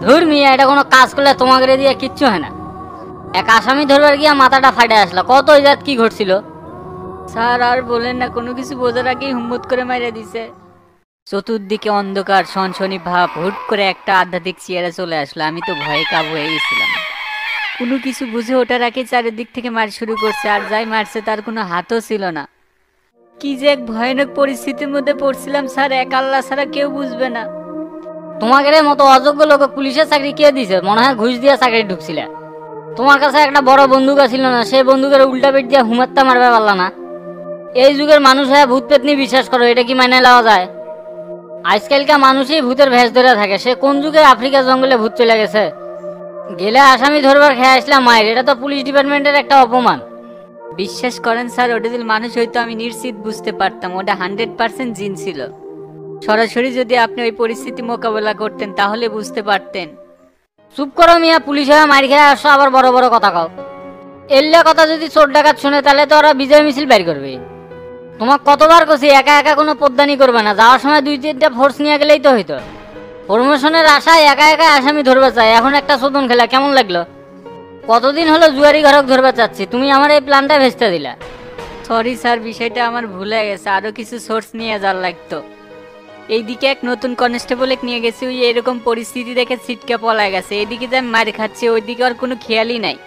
ধুর মিয়া, এটা কোনো কাজ করলে তোমাকে দিয়ে কিচ্ছু হয় না। এক আসামি ধরবার গিয়া মাথাটা ফাটে আসলো। কত ইজাত কি ঘটছিল? স্যার আর বলেন না, কোনো কিছু বোঝার আগেই হুম্মত করে মাইরা দিছে। চতুর্দিকে অন্ধকার, সনসনি ভাব। হুট করে একটা আধ্যাত্মিক চেয়ারে চলে আসলো। আমি তো ভয়ে কাবু হয়ে গেছিলাম। কোনো কিছু বুঝে ওঠার আগে চারিদিক থেকে মার শুরু করছে, আর যাই মারছে তার কোনো হাতও ছিল না। কি যে এক ভয়ানক পরিস্থিতির মধ্যে পড়ছিলাম স্যার, এক আল্লাহ ছাড়া কেউ বুঝবে না। তোমাকে মতো অযোগ্য লোক পুলিশের চাকরি কে দিছে? মনে হয় ঘুষ দিয়া চাকরি ঢুকছিলে। তোমার কাছে একটা বড় বন্দুক ছিল না? সেই বন্দুকের উল্টা পেট দিয়ে হুমাত্তা মারবে পারলা না? এই যুগের মানুষ হয়ে ভূত পেতনি বিশ্বাস করো, এটা কি মানে নেওয়া যায়? আজকালকার মানুষই ভূতের ভেষ ধরে থাকে। সে কোন যুগে আফ্রিকার জঙ্গলে ভূত চলে গেছে? গেলে আসামি ধরবার খেয়ে আসলাম মায়ের। এটা তো পুলিশ ডিপার্টমেন্টের একটা অপমান। বিশ্বাস করেন স্যার, ওটা যদি মানুষ হইতো আমি নিশ্চিত বুঝতে পারতাম ওটা 100% জিন ছিল। সরাসরি যদি আপনি ওই পরিস্থিতি মোকাবেলা করতেন তাহলে বুঝতে পারতেন। চুপ করো মিয়া, পুলিশ হয়ে মার খেয়ে আসো আবার বড় বড় কথা কও। এল্লা কথা যদি চোর ডাকাত শুনে তাহলে তো ওরা বিজয় মিছিল বের করবে। তোমার কতবার কছি একা একা কোনো পদ্মানি করবে না। যাওয়ার সময় 2-3টা ফোর্স নিয়ে গেলেই তো হইতো। প্রমোশনের আশায় একা একা আসামি ধরবে চাই, এখন একটা শোধন খেলা কেমন লাগলো? কতদিন হলো জুয়ারি ঘরক ধরবে চাচ্ছি, তুমি আমার এই প্ল্যানটা ভেস্তে দিলা। সরি স্যার, বিষয়টা আমার ভুলে গেছে। আরো কিছু সোর্স নিয়ে যাওয়ার লাগতো। এইদিকে এক নতুন কনস্টেবল নিয়ে গেছে, ওই এরকম পরিস্থিতি দেখে ছিটকে পলায় গেছে। এইদিকে যে আমি মার খাচ্ছি, ওইদিকে আর কোনো খেয়ালই নাই।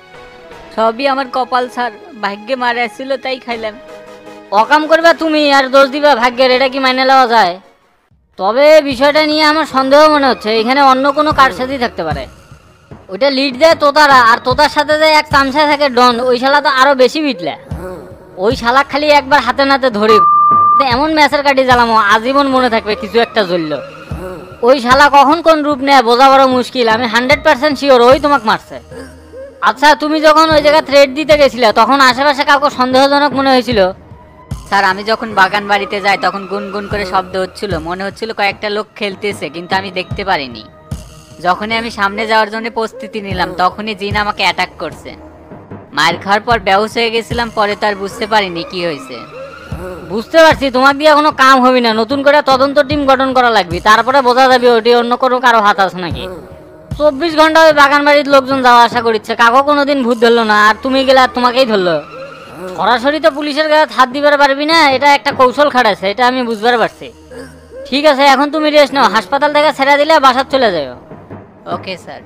সবই আমার কপাল স্যার, ভাগ্যে মারা আসছিল তাই খাইলাম। অকাম করবে তুমি আর দোষ দিবা ভাগ্যের, এটা কি মাইনে নেওয়া যায়? তবে বিষয়টা নিয়ে আমার সন্দেহ মনে হচ্ছে এখানে অন্য কোনো কারসাজি থাকতে পারে। ওইটা লিড দেয় তোতারা, আর তোতার সাথে যে এক চামচা থাকে ডন, ওই শালা তো আরো বেশি বিটলে। ওই শালা খালি একবার হাতে নাতে ধরি, এমন ম্যাচের কাটি জ্বালামো আজীবন মনে থাকবে কিছু একটা জ্বলল। ওই শালা কখন কোন রূপ নেয় বোঝা বড় মুশকিল। আমি 100% শিওর ওই তোমাকে মারছে। আচ্ছা, তুমি যখন ওই জায়গায় থ্রেড দিতে গেছিলে তখন আশেপাশে কাউকে সন্দেহজনক মনে হয়েছিল? স্যার আমি যখন বাগান বাড়িতে যাই তখন গুনগুন করে শব্দ হচ্ছিল, মনে হচ্ছিল কয়েকটা লোক খেলতেছে, কিন্তু আমি দেখতে পারিনি। যখনই আমি সামনে যাওয়ার জন্য প্রস্তুতি নিলাম তখনই জিন আমাকে অ্যাটাক করছে। মার খাওয়ার পর বেহুশ হয়ে গেছিলাম, পরে তো আর বুঝতে পারিনি কি হয়েছে। বুঝতে পারছি, তোমার দিয়ে কোনো কাম হবে না। নতুন করে তদন্ত টিম গঠন করা লাগবে, তারপরে বোঝা যাবে ওটি অন্য কোনো কারো হাত আছে নাকি। 24 ঘন্টা ওই বাগান বাড়ির লোকজন যাওয়া আসা করছে, কাকো কোনোদিন ভূত ধরলো না, আর তুমি গেলে আর তোমাকেই ধরলো। সরাসরি তো পুলিশের গায়ে হাত দিবার পারবি না, এটা একটা কৌশল খাটাচ্ছে, এটা আমি বুঝবার পারছি। ঠিক আছে, এখন তুমি রেস্ট নাও, হাসপাতাল থেকে ছেড়ে দিলে বাসার চলে যাও। Okay sir.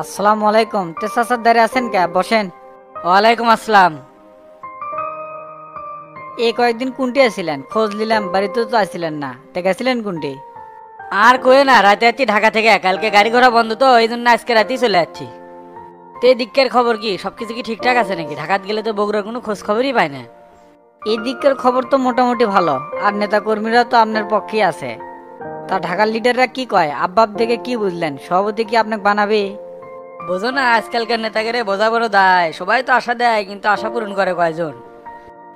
আসসালামু আলাইকুম। তেসা স্যার দাঁড়িয়ে আছেন কে? বসেন। ওয়ালাইকুম আসসালাম। এই কয়েকদিন কোনটি আছিলেন? খোঁজ নিলাম, বাড়িতে তো আসছিলেন না, তে গেছিলেন কোনটি? আর কয়ে না, রাতে যাচ্ছি ঢাকা থেকে, কালকে গাড়ি ঘোড়া বন্ধ তো এই জন্য আজকে রাতেই চলে যাচ্ছি। তে দিকের খবর কি? সবকিছু কি ঠিকঠাক আছে নাকি? ঢাকাত গেলে তো বগুড়ার কোনো খোঁজ খবরই পায় না। এই দিকের খবর তো মোটামুটি ভালো, আর নেতা কর্মীরা তো আপনার পক্ষেই আছে। তা ঢাকার লিডাররা কি কয়? আব্বাব থেকে কি বুঝলেন? সভাপতি কি আপনাকে বানাবে? বোঝো না, আজকালকার নেতাকে বোঝা বড় দায়। সবাই তো আশা দেয়, কিন্তু আশা পূরণ করে কয়জন?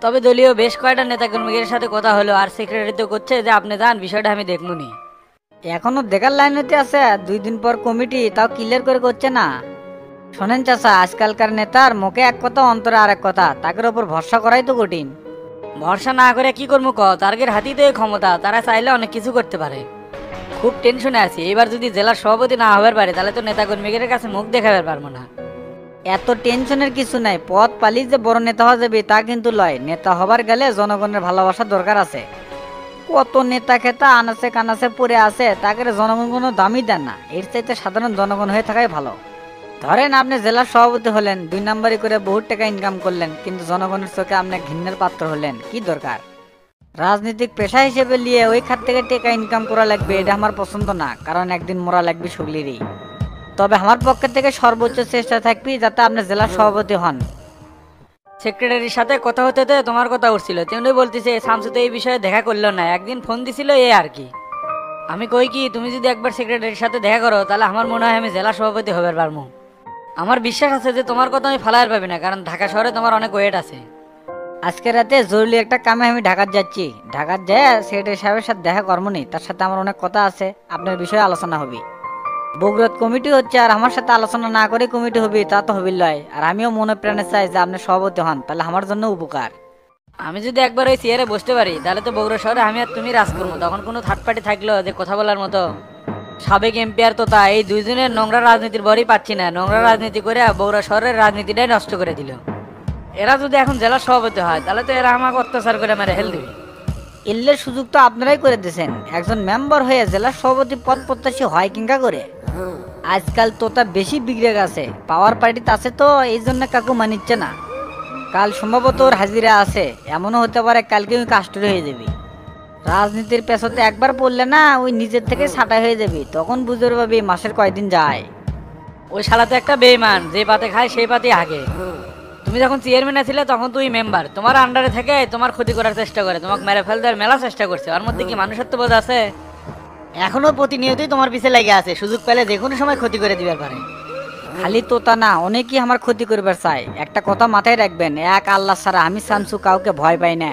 তবে দলীয় বেশ কয়টা নেতা কর্মীদের সাথে কথা হলো, আর সেক্রেটারি তো করছে যে আপনি যান, বিষয়টা আমি দেখবনি। এখনো দেখার লাইনেতে আছে? 2 দিন পর কমিটি, তাও ক্লিয়ার করে করছে না। শোনেন চাচা, আজকালকার নেতার মুখে এক কথা, অন্তরে আর এক কথা, তাদের ওপর ভরসা করাই তো কঠিন। ভরসা না করে কি করবো ক? তাদের হাতেই তো এই ক্ষমতা, তারা চাইলে অনেক কিছু করতে পারে। খুব টেনশনে আছি, এবার যদি জেলার সভাপতি না হবার পারে তাহলে তো নেতা কর্মীদের কাছে মুখ দেখাতে পারবো না। এত টেনশনের কিছু নাই, পথ পালি যে বড় নেতা হওয়া যাবে তা কিন্তু লয়। নেতা হবার গেলে জনগণের ভালোবাসার দরকার আছে। কত নেতা খেতা আনাচে কানাচে পড়ে আছে, তাকে জনগণ কোনো দামই দেন না। এর চাইতে সাধারণ জনগণ হয়ে থাকাই ভালো। ধরেন আপনি জেলার সভাপতি হলেন, 2 নাম্বারি করে বহুত টাকা ইনকাম করলেন, কিন্তু জনগণের চোখে আপনি ঘৃণের পাত্র হলেন। কি দরকার? রাজনৈতিক পেশা হিসেবে নিয়ে ওই খাত থেকে টাকা ইনকাম করা লাগবে, এটা আমার পছন্দ না, কারণ একদিন মরা লাগবে সগলিরই। তবে আমার পক্ষ থেকে সর্বোচ্চ চেষ্টা থাকবে যাতে আপনি জেলার সভাপতি হন। সেক্রেটারির সাথে কথা হতে তোমার কথা উঠছিল, তেমনি বলতেছে শামসু তো এই বিষয়ে দেখা করলো না, একদিন ফোন দিছিল এ আর কি। আমি কই কি, তুমি যদি একবার সেক্রেটারির সাথে দেখা করো তাহলে আমার মনে হয় আমি জেলা সভাপতি হবার পারবো। আমার বিশ্বাস আছে যে তোমার কথা আমি ফালাইর পাবি না, কারণ ঢাকা শহরে তোমার অনেক ওয়েট আছে। আজকে রাতে জরুরি একটা কামে আমি ঢাকাত যাচ্ছি। ঢাকাত যায় সেক্রেটারি সাহেবের সাথে দেখা কর্মনি, তার সাথে আমার অনেক কথা আছে, আপনার বিষয়ে আলোচনা হবে। বগুড়াত কমিটি হচ্ছে, আর আমার সাথে আলোচনা না করে কমিটি হবে তা তো হবির লয়। আর আমিও মনে প্রাণে চাই যে আপনি সভাপতি হন, তাহলে আমার জন্য উপকার। আমি যদি একবার ওই চেয়ারে বসতে পারি তাহলে তো বগুড়া শহরে আমি আর তুমি রাজ করবো, তখন কোনো থার্ড পার্টি থাকলো যে কথা বলার মতো। সাবেক এমপি আর তোতা এই দুইজনের নোংরা রাজনীতির বরই পাচ্ছি না, নোংরা রাজনীতি করে বগুড়া শহরের রাজনীতিটাই নষ্ট করে দিল। এরা যদি এখন জেলা সভাপতি হয় তাহলে তো এরা আমাকে অত্যাচার করে মেরে হেল দিবে। এলের সুযোগ তো আপনারাই করে দিয়েছেন, একজন মেম্বার হয়ে জেলা সভাপতি পদ প্রত্যাশী হয় কিংকা করে। আজকাল তোতা বেশি বিগড়ে গেছে, পাওয়ার পার্টিতে আছে তো এই জন্য কাকু মানিচ্ছে না। কাল সম্ভবত ওর হাজিরা আছে, এমনও হতে পারে কালকে ওই কাস্টডি হয়ে যাবি। রাজনীতির পেছতে একবার পড়লে না ওই নিজের থেকে ছাঁটা হয়ে যাবি, তখন বুঝতে পারবি মাসের কয়দিন যায়। ওই শালা তো একটা বেইমান, যে পাতে খায় সেই পাতে হাগে। তুমি যখন চেয়ারম্যানে ছিলে তখন তুই মেম্বার, তোমার আন্ডারে থেকে তোমার ক্ষতি করার চেষ্টা করে, তোমাকে মেরে ফেল দেওয়ার মেলা চেষ্টা করছে। ওর মধ্যে কি মানুষত্ব বোধ আছে? এখনো প্রতিনিয়তই তোমার পিছে লেগে আছে, সুযোগ পেলে যে কোনো সময় ক্ষতি করে দিবার পারে। খালি তোতা না, অনেকেই আমার ক্ষতি করবার চায়। একটা কথা মাথায় রাখবেন, এক আল্লাহ ছাড়া আমি শামসু কাউকে ভয় পাই না।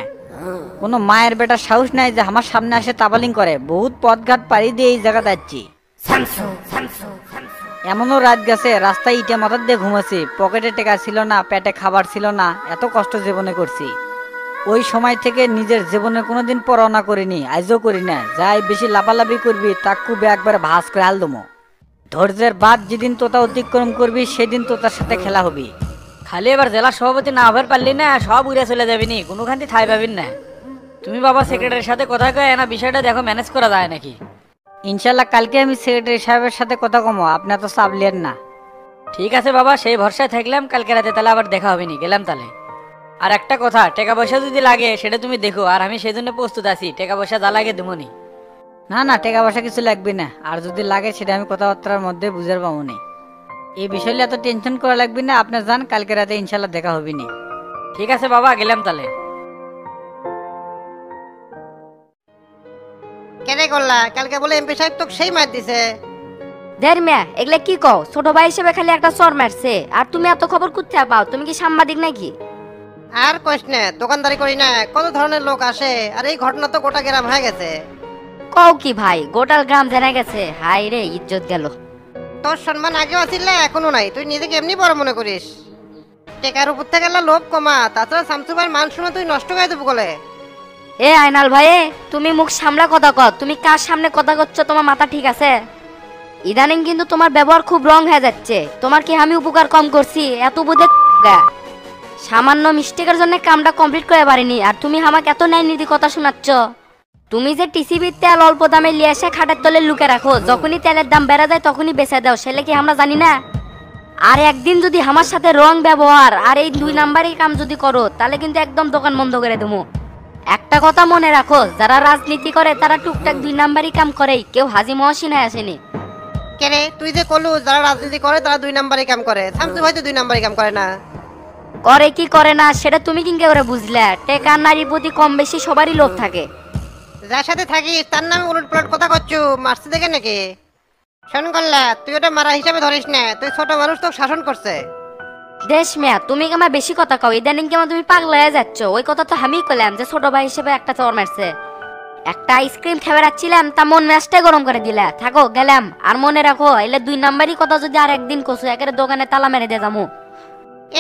কোনো মায়ের বেটা সাহস নাই যে আমার সামনে আসে তাবালিং করে। বহুত পথঘাট পাড়ি দিয়ে এই জায়গা যাচ্ছি। এমনও রাত গেছে রাস্তায় ইটে মাথার দিয়ে ঘুমাচ্ছি, পকেটে টেকা ছিল না, পেটে খাবার ছিল না, এত কষ্ট জীবনে করছি। ওই সময় থেকে নিজের জীবনে কোনোদিন পড়াশোনা করিনি, আজও করি না। যাই বেশি লাফালাফি করবি তাকুবে একবার ভাস করে হাল দমো। ধৈর্যের বাদ যেদিন তোতা অতিক্রম করবি সেদিন তোতার সাথে খেলা হবি। খালি এবার জেলা সভাপতি না হবার পারলি না, সব উড়ে চলে যাবি নি, কোনোখান ঠাই পাবিন না। তুমি বাবা সেক্রেটারির সাথে কথা কয়ে না বিষয়টা দেখো ম্যানেজ করা যায় নাকি। ইনশাল্লাহ কালকে আমি সেক্রেটারি সাহেবের সাথে কথা কমো, আপনি তো চাপলেন না। ঠিক আছে বাবা, সেই ভরসায় থাকলাম, কালকে রাতে তাহলে আবার দেখা হবে নি, গেলাম তাহলে। আর একটা কথা, টাকা পয়সা যদি লাগে সেটা তুমি দেখো, আর আমি সেই জন্য প্রস্তুত আছি, টাকা পয়সা যা লাগে দেবনি। না না, টাকা পয়সা কিছু লাগবে না, আর যদি লাগে সেটা আমি কথাবার্তার মধ্যে বুঝার পাবো নি। এই বিষয়ে এত টেনশন করা লাগবে না, আপনি যান, কালকে রাতে ইনশাল্লাহ দেখা হবে নি। ঠিক আছে বাবা, গেলাম তাহলে। কেনে করলা? কালকে বলে এমপি সাহেব তোকে সেই মার দিছে। দের মিয়া এগুলা কি কও? ছোট ভাই হিসেবে খালি একটা চর মারছে, আর তুমি এত খবর কোথায় পাও? তুমি কি সাংবাদিক নাকি? আর কইস না, দোকানদারি করি না, কত ধরনের লোক আসে, আর এই ঘটনা তো গোটা গ্রাম হয়ে গেছে। কও কি ভাই, গোটাল গ্রাম জেনে গেছে? হাই রে, ইজ্জত গেল। তোর সম্মান আগেও আছিল না, এখনো নাই। তুই নিজেকে এমনি বড় মনে করিস। টেকার উপর থেকে লোভ কমা, তাছাড়া শামসু ভাইয়ের মান শুনে তুই নষ্ট করে দেবো বলে। এ আইনাল ভাই, তুমি মুখ সামলা কথা কও। তুমি কার সামনে কথা করছো? তোমার মাথা ঠিক আছে? ইদানিং কিন্তু তোমার ব্যবহার খুব রং হয়ে যাচ্ছে। তোমার কি আমি উপকার কম করছি? এত বুঝে সামান্য মিস্টেকের জন্য কামটা কমপ্লিট করে পারিনি, আর তুমি আমাকে এত ন্যায় নীতি কথা শোনাচ্ছ। তুমি যে টিসিবির তেল অল্প দামে লিয়ে এসে খাটের তলে লুকে রাখো, যখনই তেলের দাম বেড়ে যায় তখনই বেচে দাও, সেটা কি আমরা জানি না? আর একদিন যদি আমার সাথে রং ব্যবহার আর এই 2 নাম্বারই কাম যদি করো, তাহলে কিন্তু একদম দোকান বন্ধ করে দেবো। একটা কথা মনে রাখো, যারা রাজনীতি করে তারা টুকটাক 2 নাম্বারই কাম করে, কেউ হাজি মহসিনায় আসেনি। কেনে তুই যে কলু যারা রাজনীতি করে তারা 2 নাম্বারই কাম করে, শামসু ভাই তো 2 নাম্বারই কাম করে না। করে কি করে না সেটা তুমি কিংকে করে বুঝলে? টেকা নারীর প্রতি কম বেশি সবারই লোভ থাকে। যার সাথে থাকিস তার নামে উলট পালট কথা করছু, মারতে দেখে নাকি? শোন করলা, তুই ওটা মারা হিসাবে ধরিস না, তুই ছোট মানুষ তোকে শাসন করছে। দেশ মিয়া, তুমি কি আমার বেশি কথা কও? ইদানিং কেমন তুমি পাগলা হয়ে যাচ্ছ? ওই কথা তো আমি কইলাম যে ছোট ভাই হিসেবে একটা চর মারছে। একটা আইসক্রিম খেয়ে রাখছিলাম, তা মন মেজাজটাই গরম করে দিলা। থাকো, গেলাম। আর মনে রাখো, এলে 2 নাম্বারই কথা যদি আর একদিন কসু, একেবারে দোকানে তালা মেরে দিয়ে যাবো।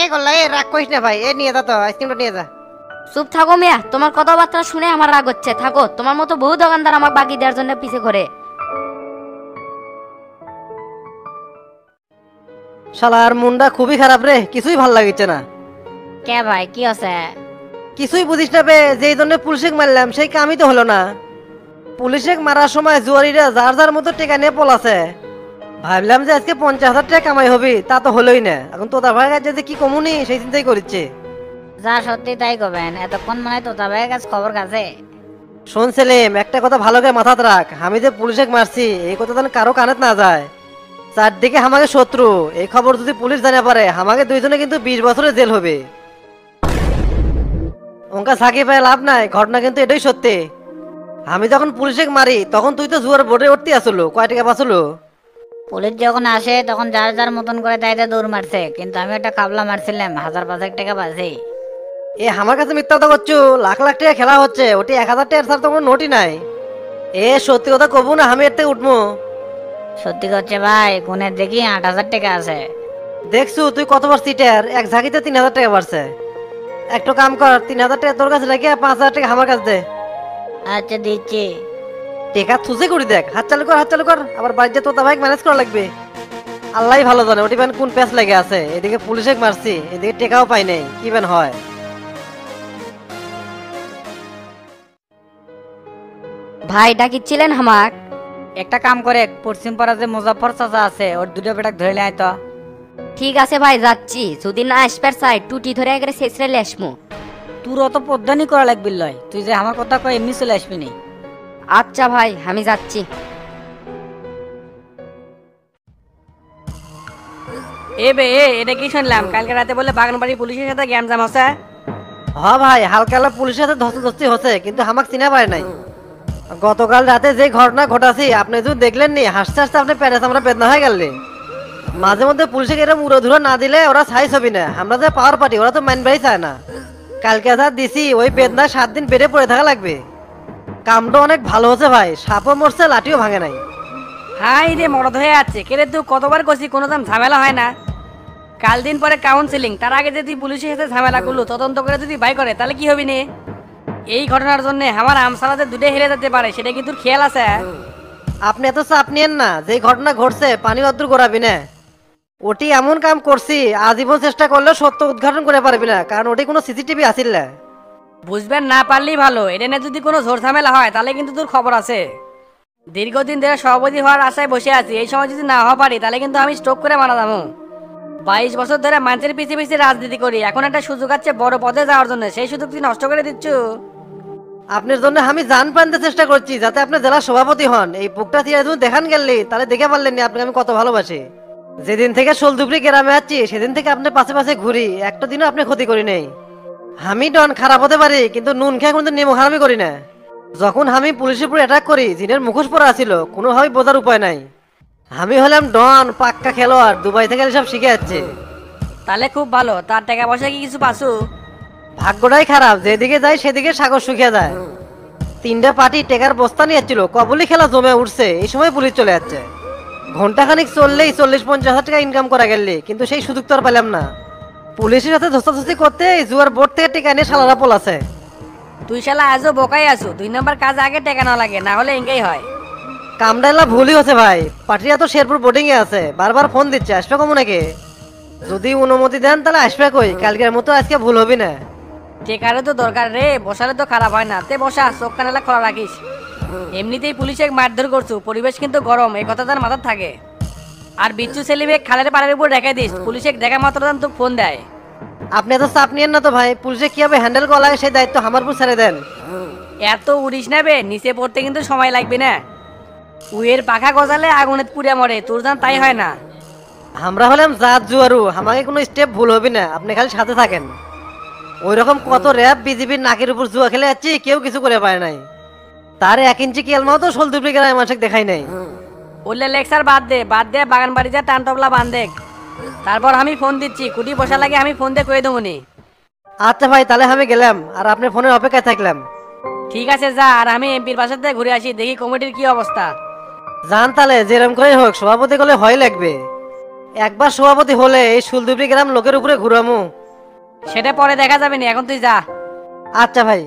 এ করলা, এ রাগ করিস না ভাই, এ নিয়ে যা তো, আইসক্রিমটা নিয়ে যা। চুপ থাকো মিয়া, তোমার কথাবার্তা শুনে আমার রাগ হচ্ছে। থাকো, তোমার মতো বহু দোকানদার আমার বাকি দেওয়ার জন্য পিছে করে। শালার মুন্ডা খুবই খারাপ রে, কিছুই ভাল লাগিচ্ছে না। কে ভাই, কি আছে? কিছুই বুঝিস না বে, যেই জন্য পুলিশে মারলাম সেই কামই তো হলো না। পুলিশে মারার সময় জুয়ারিরা যার যার মতো টেকা নিয়ে পলাছে। ভাবলাম যে আজকে 50,000 টাকা কামাই হবি, তা তো হলোই না। এখন তোতা ভাইয়ের কাছে যে কি কমুনি সেই চিন্তাই করছে। যা সত্যি তাই করবেন, এতক্ষণ মনে হয় তোতা ভাইয়ের কাছে খবর কাছে। শোন সেলিম, একটা কথা ভালো করে মাথাতে রাখ, আমি যে পুলিশে মারছি এই কথা যেন কারো কানে না যায়। চারদিকে আমাকে শত্রু, এই খবর যদি পুলিশ জানা পারে আমাকে দুইজনে কিন্তু 20 বছরের জেল হবে। ওঙ্কা সাকি পায় লাভ নাই, ঘটনা কিন্তু এটাই সত্যি। আমি যখন পুলিশে মারি তখন তুই তো জুয়ার বোর্ডে উঠতে আসলো, কয় টাকা বাঁচলো? পুলিশ যখন আসে তখন যার যার মতন করে তাইতে দৌড় মারছে, কিন্তু আমি একটা কাবলা মারছিলাম, 1000-5,000 টাকা বাঁচে। এ আমার কাছে মিথ্যা কথা করছো, লাখ লাখ টাকা খেলা হচ্ছে, ওটি 1000 টাকার ছাড়া তো কোনো নোটই নাই। এ সত্যি কথা কবু না, আমি এর থেকে উঠবো। সত্যি করছে ভাই, কোনে দেখি 8,000 টাকা আছে। দেখছু তুই কতবার সিটার, এক ঝাঁকিতে 3,000 টাকা বাড়ছে। একটু কাম কর, 3,000 টাকা তোর কাছে রেখে 5,000 টাকা আমার কাছে দে। আচ্ছা দিচ্ছি। টেকা থুসে করে দেখ, হাত চালু কর, হাত চালু কর, আবার বাড়িতে তোতা ভাই ম্যানেজ করা লাগবে। আল্লাহ ভালো জানে ওটি কোন প্যাচ লেগে আছে, এদিকে পুলিশে মারছি, এদিকে টেকাও পাই নাই, কি বেন হয়। ভাই ডাকিচ্ছিলেন হামাক? একটা কাম করে পশ্চিম পাড়া যে মুজাফর চাচা আছে ওর দুটো বেটাক ধরে নেয় তো। ঠিক আছে ভাই, যাচ্ছি। যদি না আসবার চাই টুটি ধরে একবারে শেষরে লেসমু। তোর অত পদ্ধানি করা লাগবে লয়, তুই যে আমার কথা কয় এমনি চলে আসবি নি। আচ্ছা ভাই, আমি যাচ্ছি। এটা কি শুনলাম কালকে রাতে বলে বাগানবাড়ি পুলিশের সাথে গ্যামজাম হচ্ছে? হ ভাই, হালকা হালকা পুলিশের সাথে ধস্তাধস্তি হচ্ছে, কিন্তু আমাকে চিনা পারে নাই। গতকাল রাতে যে ঘটনা ঘটাছি আপনি যদি দেখলেন নি, হাসতে হাসতে আপনি প্যারেস আমরা বেদনা হয়ে গেলে। মাঝে মধ্যে পুলিশে এরকম উড়ো ধুরো না দিলে ওরা ছাই ছবি না, আমরা যে পাওয়ার পার্টি ওরা তো মাইন বাড়ি চায় না। কালকে যা দিছি ওই বেদনা 7 দিন বেড়ে পড়ে থাকা লাগবে। কামটা অনেক ভালো হচ্ছে ভাই, সাপও মরছে লাঠিও ভাঙে নাই। হাই রে মরদ হয়ে আছে কেরে, তুই কতবার করছি কোনো দাম ঝামেলা হয় না। কাল দিন পরে কাউন্সিলিং, তার আগে যদি পুলিশের সাথে ঝামেলা করলো তদন্ত করে যদি বাই করে তাহলে কি হবি নে? এই ঘটনার জন্য আমার আমসালাতে দুটো হেরে যেতে পারে, সেটা কি তোর খেয়াল আছে? আপনি এত চাপ নিয়েন না, যে ঘটনা ঘটছে পানি অদ্দুর করাবি না। ওটি এমন কাম করছি আজীবন চেষ্টা করলেও সত্য উদ্ঘাটন করে পারবি না, কারণ ওটি কোনো সিসিটিভি আসিল না। বুঝবেন না পারলেই ভালো, এটা নিয়ে যদি কোনো ঝোর ঝামেলা হয় তাহলে কিন্তু তোর খবর আছে। দীর্ঘদিন ধরে সভাপতি হওয়ার আশায় বসে আছি, এই সময় যদি না হওয়া পারি তাহলে কিন্তু আমি স্ট্রোক করে মারা যাবো। 22 বছর ধরে মানুষের পিছিয়ে পিছিয়ে রাজনীতি করি, এখন একটা সুযোগ আছে বড় পদে যাওয়ার জন্য, সেই সুযোগ তুই নষ্ট করে দিচ্ছ। আপনার জন্য আমি জান প্রান্তে চেষ্টা করছি যাতে আপনি জেলা সভাপতি হন। এই বুকটা দিয়ে যদি দেখান গেলি তাহলে দেখে পারলেন না আপনাকে আমি কত ভালোবাসি। যেদিন থেকে সোলদুবরি গ্রামে আছি সেদিন থেকে আপনার পাশে পাশে ঘুরি, একটা দিনও আপনি ক্ষতি করি নাই। আমি ডন খারাপ হতে পারি কিন্তু নুন খেয়ে কিন্তু নিমখ হারামি করি না। যখন আমি পুলিশের উপর অ্যাটাক করি জিনের মুখোশ পরা ছিল, কোনোভাবেই বোঝার উপায় নাই। আমি হলাম ডন পাক্কা খেলোয়াড়, দুবাই থেকে সব শিখে যাচ্ছে। তাহলে খুব ভালো, তার টাকা পয়সা কি কিছু পাসু? ভাগ্যটাই খারাপ, যেদিকে যাই সেদিকে সাগর শুকিয়ে যায়। 3টা পার্টি টেকার বস্তা নিয়ে যাচ্ছিল, কবলি খেলা জমে উঠছে, এই সময় পুলিশ চলে যাচ্ছে। ঘন্টাখানিক চললেই 40-50 হাজার টাকা ইনকাম করা গেলে, কিন্তু সেই সুযোগ তো আর পেলাম না। পুলিশের সাথে ধস্তাধস্তি করতে জুয়ার বোর্ড থেকে টেকা নিয়ে শালারা পলাছে। তুই শালা আজও বোকাই আছো, 2 নম্বর কাজ আগে টাকা না লাগে, না হলে এঙ্গেই হয়। কামডাইলা ভুলই হচ্ছে ভাই, পার্টিরা তো শেরপুর বোর্ডিং এ আছে, বারবার ফোন দিচ্ছে আসবে কমু নাকি। যদি অনুমতি দেন তাহলে আসবে কই, কালকের মতো আজকে ভুল হবি না। টেকারও তো দরকার রে, বসালে তো খারাপ হয় না, তে বসা, চোখ কানেলা খোলা রাখিস। এমনিতেই পুলিশে মারধর করছু, পরিবেশ কিন্তু গরম, এই কথা তার মাথার থাকে। আর বিচ্ছু ছেলিবে খালের পাড়ের উপর রেখে দিস, পুলিশে দেখা মাত্র তো ফোন দেয়। আপনি এত চাপ নিয়েন না তো ভাই, পুলিশে কিভাবে হ্যান্ডেল করা লাগে সেই দায়িত্ব আমার উপর ছেড়ে দেন। এত উড়িস নেবে, নিচে পড়তে কিন্তু সময় লাগবে না। উয়ের পাখা গজালে আগুনে পুড়ে মরে, তোর জান তাই হয় না। আমরা হলাম জাত জুয়ারু, আমাকে কোনো স্টেপ ভুল হবি না, আপনি খালি সাথে থাকেন। ওই রকম কত র্যাব বিজিবির নাকের উপর জুয়া খেলে যাচ্ছি, কেউ কিছু করে পারে নাই। তার 1 ইঞ্চি কেলমাও তো সোলদুবরি গ্রামে মানুষ দেখাই নাই। বললে লেকচার বাদ দে, বাদ দে, বাগান বাড়ি যা টান তবলা বান দেখ। তারপর আমি ফোন দিচ্ছি, কুটি বসা লাগে আমি ফোন দিয়ে কয়ে দেবনি। আচ্ছা ভাই, তাহলে আমি গেলাম, আর আপনার ফোনের অপেক্ষায় থাকলাম। ঠিক আছে যা, আর আমি এমপির বাসার থেকে ঘুরে আসি, দেখি কমিটির কি অবস্থা। জান তাহলে যেরকম করে হোক সভাপতি করলে হয় লাগবে। একবার সভাপতি হলে এই সুলদুবরি গ্রাম লোকের উপরে ঘুরামু। সেটা পরে দেখা যাবে না, এখন তুই যা। আচ্ছা ভাই।